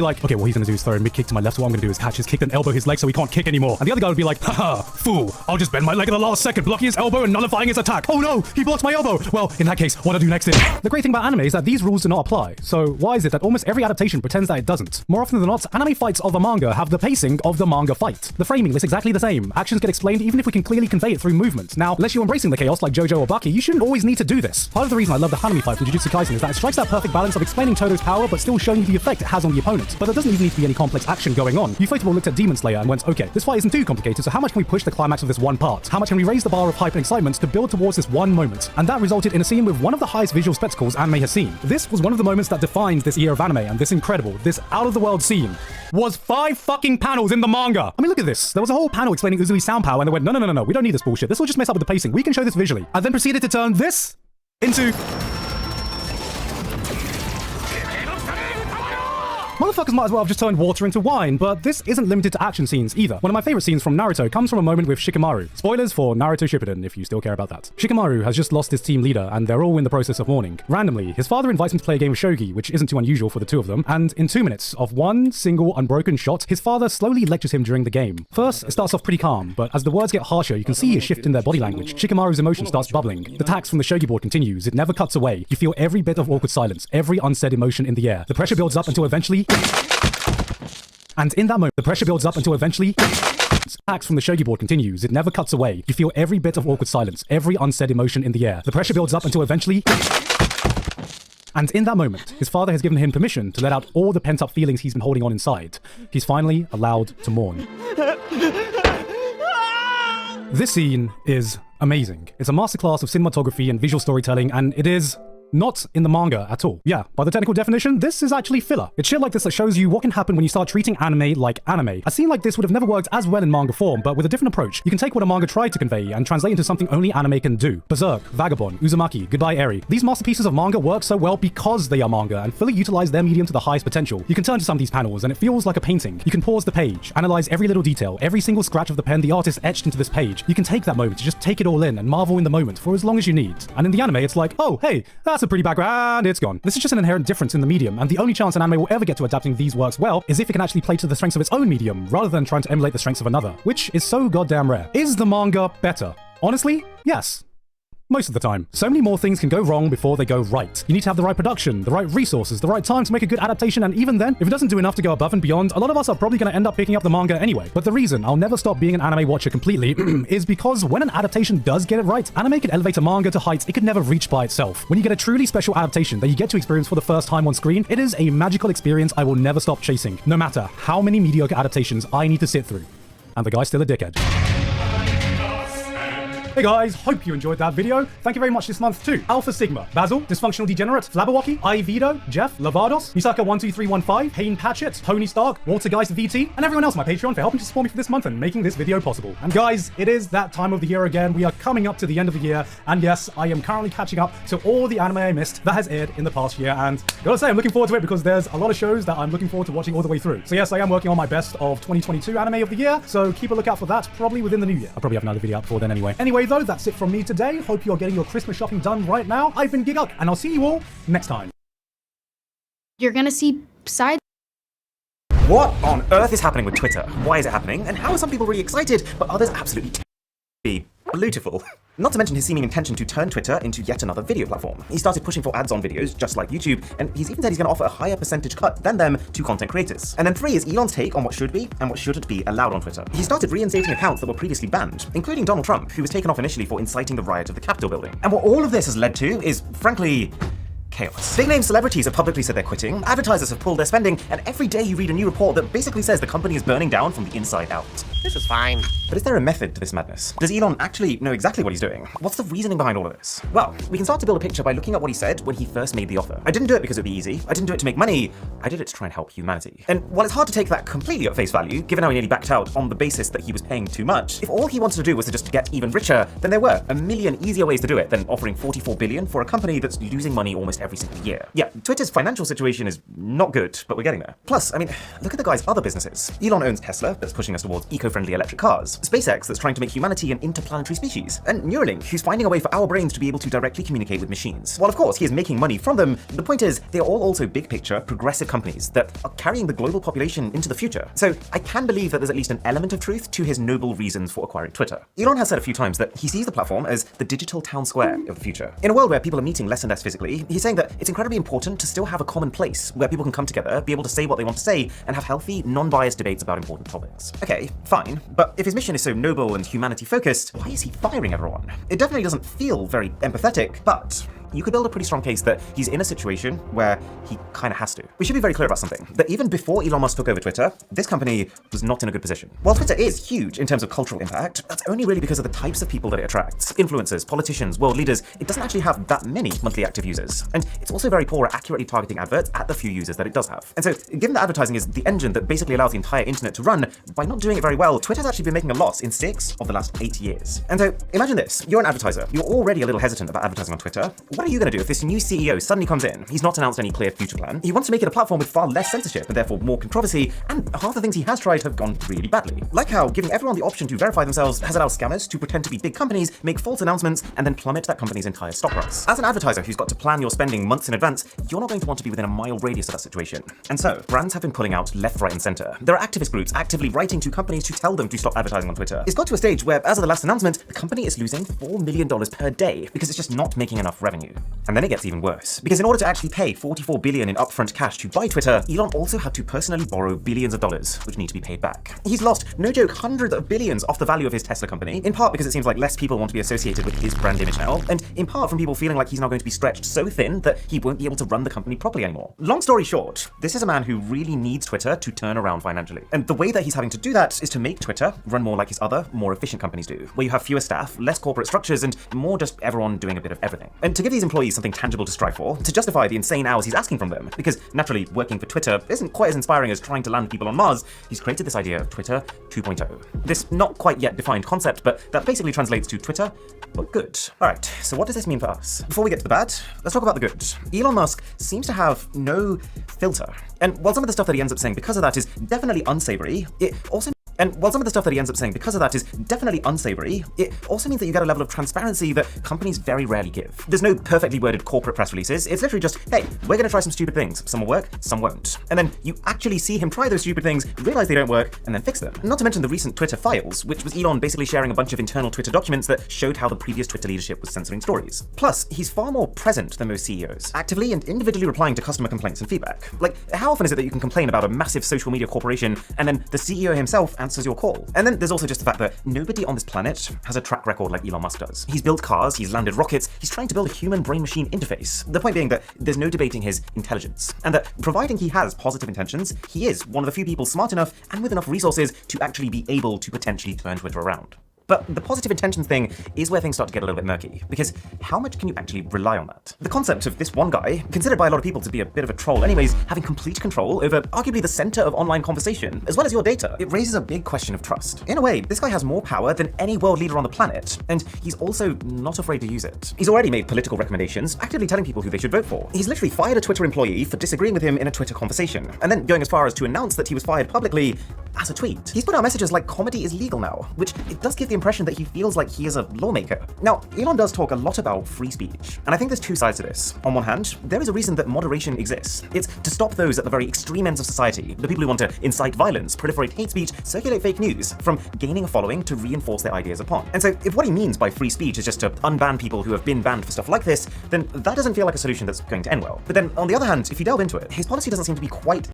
like, okay, what he's gonna do is throw a mid kick to my left, so what I'm gonna do is catch his kick, then elbow his leg so he can't kick anymore. And the other guy would be like, haha, fool, I'll just bend my leg at the last second, blocking his elbow and nullifying his attack. Oh no, he blocked my elbow. Well, in that case, what I do next is... The great thing about anime is that these rules do not apply. So why is it that almost every adaptation pretends that it doesn't? More often than not, anime fights of the manga have the pacing of the manga fight. The framing is exactly the same. Actions get explained even if we can clearly convey it through movement. Now, unless you're embracing the chaos like Jojo or Baki, you shouldn't always need to do this. Part of the reason I love the Hanami fight from Jujutsu Kaisen is that it strikes that perfect balance of explaining Todo's power but still showing you the effect it has on the opponent. But there doesn't even need to be any complex action going on. Ufotable looked at Demon Slayer and went, okay, this fight isn't too complicated, so how much can we push the climax of this one part? How much can we raise the bar of hype and excitement to build towards this one moment? And that resulted in a scene with one of the highest visual spectacles anime has seen. This was one of the moments that defined this era of anime, and this incredible, this out-of-the-world scene was 5 fucking panels in the manga. I mean, look at this. There was a whole panel explaining Uzui's sound power, and they went, no, we don't need this bullshit. This will just mess up with the pacing. We can show this visually. And then proceeded to turn this into... Motherfuckers might as well have just turned water into wine, but this isn't limited to action scenes either. One of my favorite scenes from Naruto comes from a moment with Shikamaru. Spoilers for Naruto Shippuden if you still care about that. Shikamaru has just lost his team leader and they're all in the process of mourning. Randomly, his father invites him to play a game of shogi, which isn't too unusual for the two of them, and in 2 minutes of one single unbroken shot, his father slowly lectures him during the game. First, it starts off pretty calm, but as the words get harsher, you can see a shift in their body language. Shikamaru's emotion starts bubbling. The tax from the shogi board continues. It never cuts away. You feel every bit of awkward silence, every unsaid emotion in the air. The pressure builds up until eventually... And in that moment, the pressure builds up until eventually... Tax from the shogi board continues. It never cuts away. You feel every bit of awkward silence, every unsaid emotion in the air. The pressure builds up until eventually... And in that moment, his father has given him permission to let out all the pent-up feelings he's been holding on inside. He's finally allowed to mourn. This scene is amazing. It's a masterclass of cinematography and visual storytelling, and it is... not in the manga at all. Yeah, by the technical definition, this is actually filler. It's shit like this that shows you what can happen when you start treating anime like anime. A scene like this would have never worked as well in manga form, but with a different approach. You can take what a manga tried to convey and translate into something only anime can do. Berserk, Vagabond, Uzumaki, Goodbye Eri. These masterpieces of manga work so well because they are manga and fully utilize their medium to the highest potential. You can turn to some of these panels and it feels like a painting. You can pause the page, analyze every little detail, every single scratch of the pen the artist etched into this page. You can take that moment to just take it all in and marvel in the moment for as long as you need. And in the anime, it's like, oh, hey, that's a pretty background. It's gone. This is just an inherent difference in the medium, and the only chance an anime will ever get to adapting these works well is if it can actually play to the strengths of its own medium, rather than trying to emulate the strengths of another, which is so goddamn rare. Is the manga better? Honestly, yes. Most of the time. So many more things can go wrong before they go right. You need to have the right production, the right resources, the right time to make a good adaptation, and even then, if it doesn't do enough to go above and beyond, a lot of us are probably going to end up picking up the manga anyway. But the reason I'll never stop being an anime watcher completely is because when an adaptation does get it right, anime can elevate a manga to heights it could never reach by itself. When you get a truly special adaptation that you get to experience for the first time on screen, it is a magical experience I will never stop chasing, no matter how many mediocre adaptations I need to sit through. And the guy's still a dickhead. Hey guys, hope you enjoyed that video. Thank you very much this month to Alpha Sigma, Basil, Dysfunctional Degenerate, Flabberwocky, Ivido, Jeff, Lavados, Misaka12315, Payne Patchett, Tony Stark, Waltergeist VT, and everyone else on my Patreon for helping to support me for this month and making this video possible. And guys, it is that time of the year again. We are coming up to the end of the year, and yes, I am currently catching up to all the anime I missed that has aired in the past year, and gotta say, I'm looking forward to it because there's a lot of shows that I'm looking forward to watching all the way through. So yes, I am working on my best of 2022 anime of the year, so keep a lookout for that, probably within the new year. I'll probably have another video out before then anyway. Anyway though, that's it from me today. Hope you're getting your Christmas shopping done right now. I've been Giguk, and I'll see you all next time. You're gonna see side. What on earth is happening with Twitter? Why is it happening? And how are some people really excited, but others absolutely beautiful? Not to mention his seeming intention to turn Twitter into yet another video platform. He started pushing for ads on videos, just like YouTube, and he's even said he's going to offer a higher percentage cut than them to content creators. And then 3 is Elon's take on what should be and what shouldn't be allowed on Twitter. He started reinstating accounts that were previously banned, including Donald Trump, who was taken off initially for inciting the riot of the Capitol building. And what all of this has led to is, frankly, chaos. Big-name celebrities have publicly said they're quitting, advertisers have pulled their spending, and every day you read a new report that basically says the company is burning down from the inside out. This is fine. But is there a method to this madness? Does Elon actually know exactly what he's doing? What's the reasoning behind all of this? Well, we can start to build a picture by looking at what he said when he first made the offer. I didn't do it because it'd be easy. I didn't do it to make money. I did it to try and help humanity. And while it's hard to take that completely at face value, given how he nearly backed out on the basis that he was paying too much, if all he wanted to do was to just get even richer, then there were a million easier ways to do it than offering $44 billion for a company that's losing money almost almost every single year. Yeah, Twitter's financial situation is not good, but we're getting there. Plus, I mean, look at the guy's other businesses. Elon owns Tesla, that's pushing us towards eco-friendly electric cars, SpaceX, that's trying to make humanity an interplanetary species, and Neuralink, who's finding a way for our brains to be able to directly communicate with machines. While of course he is making money from them, the point is they are all also big picture, progressive companies that are carrying the global population into the future. So I can believe that there's at least an element of truth to his noble reasons for acquiring Twitter. Elon has said a few times that he sees the platform as the digital town square of the future. In a world where people are meeting less and less physically, he's saying that it's incredibly important to still have a common place where people can come together, be able to say what they want to say, and have healthy, non-biased debates about important topics. Okay, fine, but if his mission is so noble and humanity-focused, why is he firing everyone? It definitely doesn't feel very empathetic, but you could build a pretty strong case that he's in a situation where he kind of has to. We should be very clear about something, that even before Elon Musk took over Twitter, this company was not in a good position. While Twitter is huge in terms of cultural impact, that's only really because of the types of people that it attracts. Influencers, politicians, world leaders, it doesn't actually have that many monthly active users. And it's also very poor at accurately targeting adverts at the few users that it does have. And so, given that advertising is the engine that basically allows the entire internet to run, by not doing it very well, Twitter's actually been making a loss in 6 of the last 8 years. And so, imagine this, you're an advertiser, you're already a little hesitant about advertising on Twitter. What are you going to do if this new CEO suddenly comes in? He's not announced any clear future plan. He wants to make it a platform with far less censorship and therefore more controversy, and half the things he has tried have gone really badly. Like how giving everyone the option to verify themselves has allowed scammers to pretend to be big companies, make false announcements, and then plummet that company's entire stock price. As an advertiser who's got to plan your spending months in advance, you're not going to want to be within a mile radius of that situation. And so, brands have been pulling out left, right, and center. There are activist groups actively writing to companies to tell them to stop advertising on Twitter. It's got to a stage where, as of the last announcement, the company is losing $4 million per day because it's just not making enough revenue. And then it gets even worse, because in order to actually pay $44 billion in upfront cash to buy Twitter, Elon also had to personally borrow billions of dollars, which need to be paid back. He's lost, no joke, hundreds of billions off the value of his Tesla company, in part because it seems like less people want to be associated with his brand image now, and in part from people feeling like he's now going to be stretched so thin that he won't be able to run the company properly anymore. Long story short, this is a man who really needs Twitter to turn around financially. And the way that he's having to do that is to make Twitter run more like his other, more efficient companies do, where you have fewer staff, less corporate structures, and more just everyone doing a bit of everything. And to give these employees something tangible to strive for, to justify the insane hours he's asking from them, because naturally working for Twitter isn't quite as inspiring as trying to land people on Mars, he's created this idea of Twitter 2.0. This not quite yet defined concept, but that basically translates to Twitter, but good. Alright, so what does this mean for us? Before we get to the bad, let's talk about the good. Elon Musk seems to have no filter. And while some of the stuff that he ends up saying because of that is definitely unsavory, it also means that you get a level of transparency that companies very rarely give. There's no perfectly worded corporate press releases. It's literally just, hey, we're going to try some stupid things. Some will work, some won't. And then you actually see him try those stupid things, realize they don't work, and then fix them. Not to mention the recent Twitter files, which was Elon basically sharing a bunch of internal Twitter documents that showed how the previous Twitter leadership was censoring stories. Plus, he's far more present than most CEOs, actively and individually replying to customer complaints and feedback. Like, how often is it that you can complain about a massive social media corporation and then the CEO himself answers your call? And then there's also just the fact that nobody on this planet has a track record like Elon Musk does. He's built cars, he's landed rockets, he's trying to build a human brain-machine interface. The point being that there's no debating his intelligence, and that providing he has positive intentions, he is one of the few people smart enough and with enough resources to actually be able to potentially turn Twitter around. But the positive intentions thing is where things start to get a little bit murky, because how much can you actually rely on that? The concept of this one guy, considered by a lot of people to be a bit of a troll anyways, having complete control over arguably the center of online conversation, as well as your data, it raises a big question of trust. In a way, this guy has more power than any world leader on the planet, and he's also not afraid to use it. He's already made political recommendations, actively telling people who they should vote for. He's literally fired a Twitter employee for disagreeing with him in a Twitter conversation, and then going as far as to announce that he was fired publicly as a tweet. He's put out messages like comedy is legal now, which it does give the impression that he feels like he is a lawmaker. Now, Elon does talk a lot about free speech, and I think there's two sides to this. On one hand, there is a reason that moderation exists. It's to stop those at the very extreme ends of society, the people who want to incite violence, proliferate hate speech, circulate fake news, from gaining a following to reinforce their ideas upon. And so, if what he means by free speech is just to unban people who have been banned for stuff like this, then that doesn't feel like a solution that's going to end well. But then, on the other hand, if you delve into it, his policy doesn't seem to be quite